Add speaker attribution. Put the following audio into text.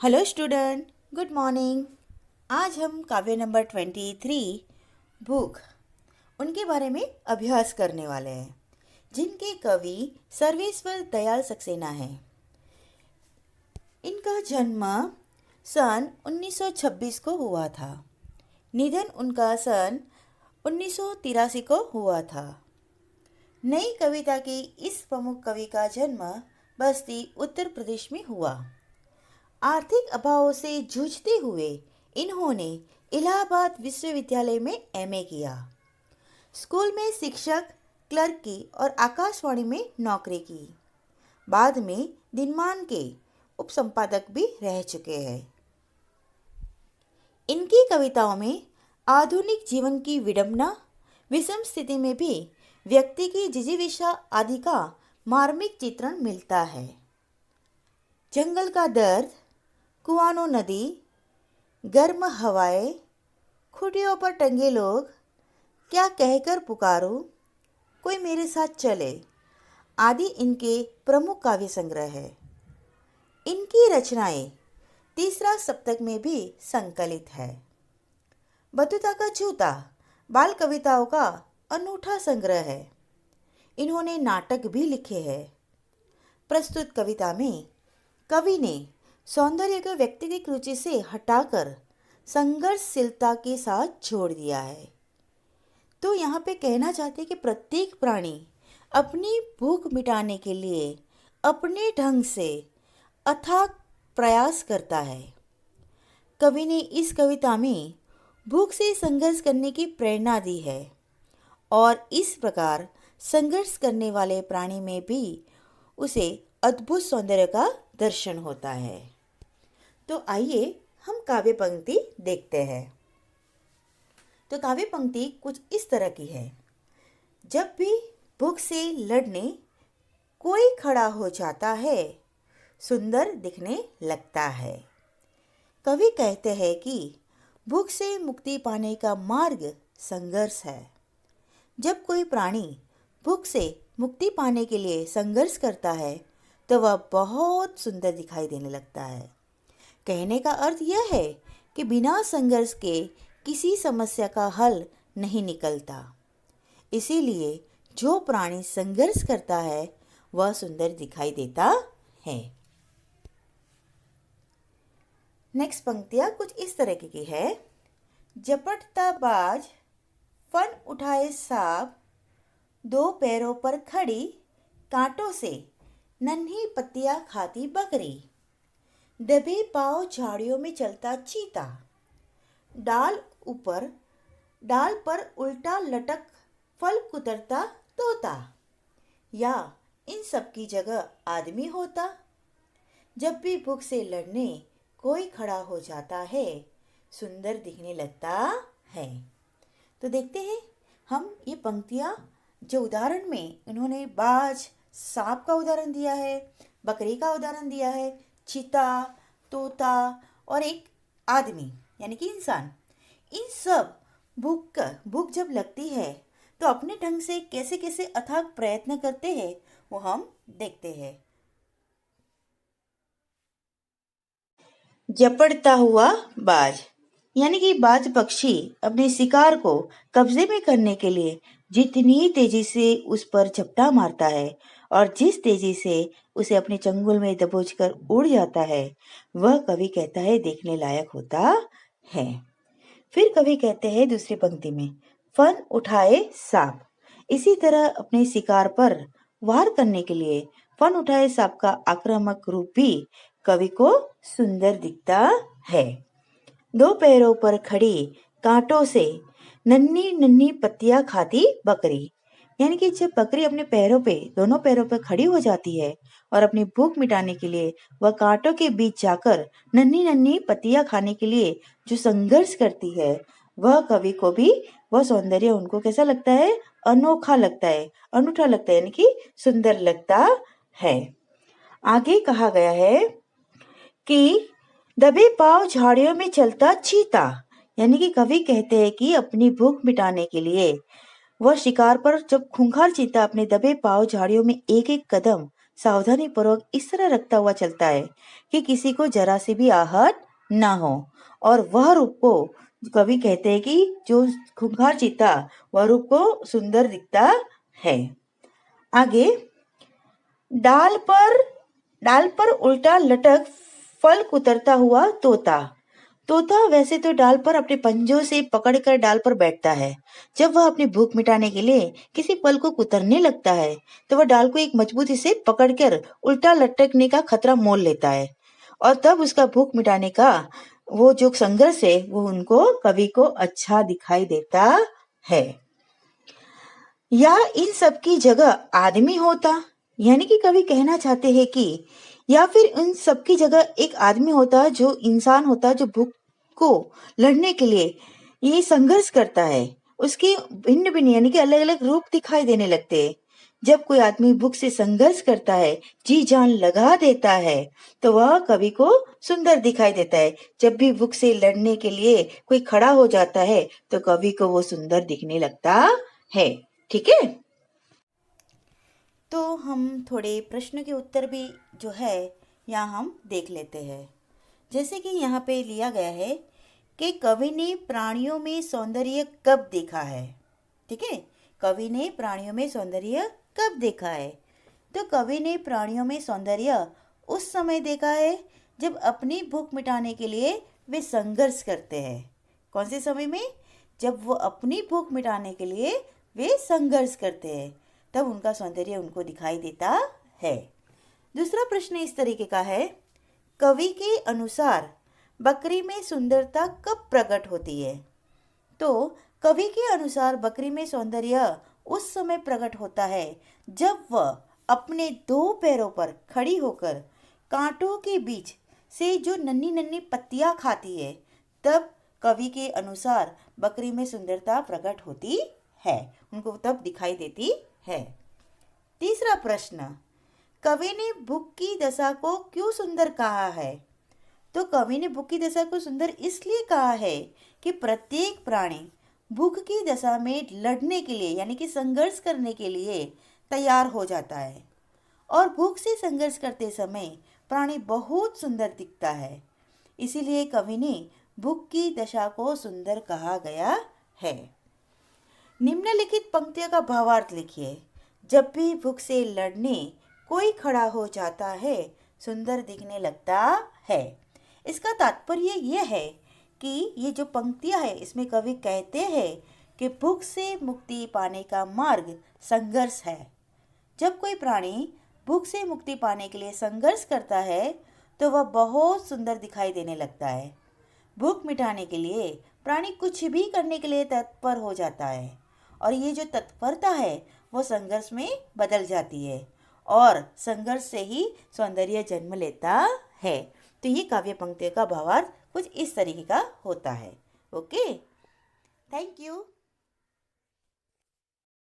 Speaker 1: Hello student, good morning. आज हम काव्य नंबर 23 भूख उनके बारे में अभ्यास करने वाले हैं, जिनके कवि सर्वेश्वर दयाल सक्सेना हैं। इनका जन्म सन 1926 को हुआ था। निधन उनका सन 1983 को हुआ था। नई कविता के इस प्रमुख कवि का जन्म बस्ती उत्तर प्रदेश में हुआ। आर्थिक अभावों से जूझते हुए इन्होंने इलाहाबाद विश्वविद्यालय में एमए किया। स्कूल में शिक्षक, क्लर्क की और आकाशवाणी में नौकरी की। बाद में दिनमान के उपसंपादक भी रह चुके हैं। इनकी कविताओं में आधुनिक जीवन की विडंबना, विषम स्थिति में भी व्यक्ति की जिजीविषा आदि का मार्मिक चित्रण मिलता है। जंगल का दर्द, कुआनो नदी, गर्म हवाएं, खुटियों पर टंगे लोग, क्या कहकर पुकारूं, कोई मेरे साथ चले आदि इनके प्रमुख काव्य संग्रह है। इनकी रचनाएं तीसरा सप्तक में भी संकलित है। बतूता का जूता बाल कविताओं का अनूठा संग्रह है। इन्होंने नाटक भी लिखे हैं। प्रस्तुत कविता में कवि ने सौंदर्य को व्यक्तिगत रुचि से हटाकर संघर्षशीलता के साथ जोड़ दिया है। तो यहाँ पे कहना चाहते हैं कि प्रत्येक प्राणी अपनी भूख मिटाने के लिए अपने ढंग से अथाक प्रयास करता है। कवि ने इस कविता में भूख से संघर्ष करने की प्रेरणा दी है और इस प्रकार संघर्ष करने वाले प्राणी में भी उसे अद्भुत सौंदर्य का दर्शन होता है। तो आइए हम काव्य पंक्ति देखते हैं। तो काव्य पंक्ति कुछ इस तरह की है। जब भी भूख से लड़ने कोई खड़ा हो जाता है, सुंदर दिखने लगता है। कवि कहते हैं कि भूख से मुक्ति पाने का मार्ग संघर्ष है। जब कोई प्राणी भूख से मुक्ति पाने के लिए संघर्ष करता है तो वह बहुत सुंदर दिखाई देने लगता है। कहने का अर्थ यह है कि बिना संघर्ष के किसी समस्या का हल नहीं निकलता। इसीलिए जो प्राणी संघर्ष करता है वह सुंदर दिखाई देता है। नेक्स्ट पंक्तियां कुछ इस तरह की है। झपटता बाज, फन उठाए सांप, दो पैरों पर खड़ी, कांटों से नन्ही पत्तियां खाती बकरी, दबे पांव झाड़ियों में चलता चीता, डाल पर उल्टा लटक फल कुतरता तोता, या इन सब की जगह आदमी होता। जब भी भूख से लड़ने कोई खड़ा हो जाता है, सुंदर दिखने लगता है। तो देखते हैं हम ये पंक्तियाँ जो उदाहरण में उन्होंने बाज, सांप का उदाहरण दिया है, बकरी का उदाहरण दिया है, चीता, तोता और एक आदमी यानी कि इंसान, इन सब भूख जब लगती है तो अपने ढंग से कैसे कैसे अथाक प्रयत्न करते हैं वो हम देखते हैं। झपटता हुआ बाज यानी कि बाज पक्षी अपने शिकार को कब्जे में करने के लिए जितनी तेजी से उस पर झपटा मारता है और जिस तेजी से उसे अपने चंगुल में दबोचकर उड़ जाता है, वह कवि कहता है देखने लायक होता है। फिर कवि कहते हैं दूसरी पंक्ति में, फन उठाए सांप। इसी तरह अपने शिकार पर वार करने के लिए फन उठाए सांप का आक्रामक रूप भी कवि को सुंदर दिखता है। दो पैरों पर खड़ी, कांटों से नन्ही नन्ही पत्तियां खाती बकरी, यानी कि जब बकरी अपने दोनों पैरों पर खड़ी हो जाती है और अपनी भूख मिटाने के लिए वह कांटों के बीच जाकर नन्ही नन्ही पत्तियां खाने के लिए जो संघर्ष करती है, वह कवि को भी वह सौंदर्य उनको कैसा लगता है, अनोखा लगता है, अनूठा लगता है, यानी कि सुंदर लगता है। आगे कहा गया है कि दबे पांव झाड़ियों में चलता चीता, यानी कि कवि कहते हैं कि अपनी भूख मिटाने के लिए वह शिकार पर जब खूंखार चीता अपने दबे पांव झाड़ियों में एक एक कदम सावधानी पूर्वक इस तरह रखता हुआ चलता है कि किसी को जरा सी भी आहट ना हो, और वह रूप को कवि कहते हैं कि जो खूंखार चीता वह रूप को सुंदर दिखता है। आगे, डाल पर डाल पर उल्टा लटक फल कुतरता हुआ तोता। तोता वैसे तो डाल पर अपने पंजों से पकड़कर डाल पर बैठता है। जब वह अपनी भूख मिटाने के लिए किसी फल को कुतरने लगता है तो वह डाल को एक मजबूती से पकड़कर उल्टा लटकने का खतरा मोल लेता है, और तब उसका भूख मिटाने का वो जो संघर्ष है वो उनको कवि को अच्छा दिखाई देता है। या इन सब की जगह आदमी होता, यानी कि कवि कहना चाहते हैं कि या फिर इन सब की जगह एक आदमी होता, जो इंसान होता, जो भूख को लड़ने के लिए ये संघर्ष करता है। उसके भिन्न भिन्न यानी कि अलग अलग रूप दिखाई देने लगते हैं। जब कोई आदमी भूख से संघर्ष करता है, जी जान लगा देता है, तो वह कवि को सुंदर दिखाई देता है। जब भी भूख से लड़ने के लिए कोई खड़ा हो जाता है तो कवि को वो सुंदर दिखने लगता है। ठीक है, तो हम थोड़े प्रश्न के उत्तर भी जो है यहाँ हम देख लेते हैं। जैसे कि यहाँ पे लिया गया है कि कवि ने प्राणियों में सौंदर्य कब देखा है। ठीक है, कवि ने प्राणियों में सौंदर्य कब देखा है? तो कवि ने प्राणियों में सौंदर्य उस समय देखा है जब अपनी भूख मिटाने के लिए वे संघर्ष करते हैं। कौन से समय में? जब वो अपनी भूख मिटाने के लिए वे संघर्ष करते हैं, तब उनका सौंदर्य उनको दिखाई देता है। दूसरा प्रश्न इस तरीके का है, कवि के अनुसार बकरी में सुंदरता कब प्रकट होती है? तो कवि के अनुसार बकरी में सौंदर्य उस समय प्रकट होता है जब वह अपने दो पैरों पर खड़ी होकर कांटों के बीच से जो नन्ही नन्ही पत्तियां खाती है, तब कवि के अनुसार बकरी में सुंदरता प्रकट होती है, उनको तब दिखाई देती है। तीसरा प्रश्न, कवि ने भूख की दशा को क्यों सुंदर कहा है? तो कवि ने भूख की दशा को सुंदर इसलिए कहा है कि प्रत्येक प्राणी भूख की दशा में लड़ने के लिए यानी कि संघर्ष करने के लिए तैयार हो जाता है, और भूख से संघर्ष करते समय प्राणी बहुत सुंदर दिखता है। इसीलिए कवि ने भूख की दशा को सुंदर कहा गया है। निम्नलिखित पंक्तियों का भावार्थ लिखिए। जब भी भूख से लड़ने कोई खड़ा हो जाता है, सुंदर दिखने लगता है। इसका तात्पर्य यह है कि ये जो पंक्तियां है इसमें कवि कहते हैं कि भूख से मुक्ति पाने का मार्ग संघर्ष है। जब कोई प्राणी भूख से मुक्ति पाने के लिए संघर्ष करता है तो वह बहुत सुंदर दिखाई देने लगता है। भूख मिटाने के लिए प्राणी कुछ भी करने के लिए तत्पर हो जाता है, और ये जो तत्परता है वो संघर्ष में बदल जाती है, और संघर्ष से ही सौंदर्य जन्म लेता है। तो ये काव्य पंक्तियों का भावार्थ कुछ इस तरीके का होता है। Okay, thank you.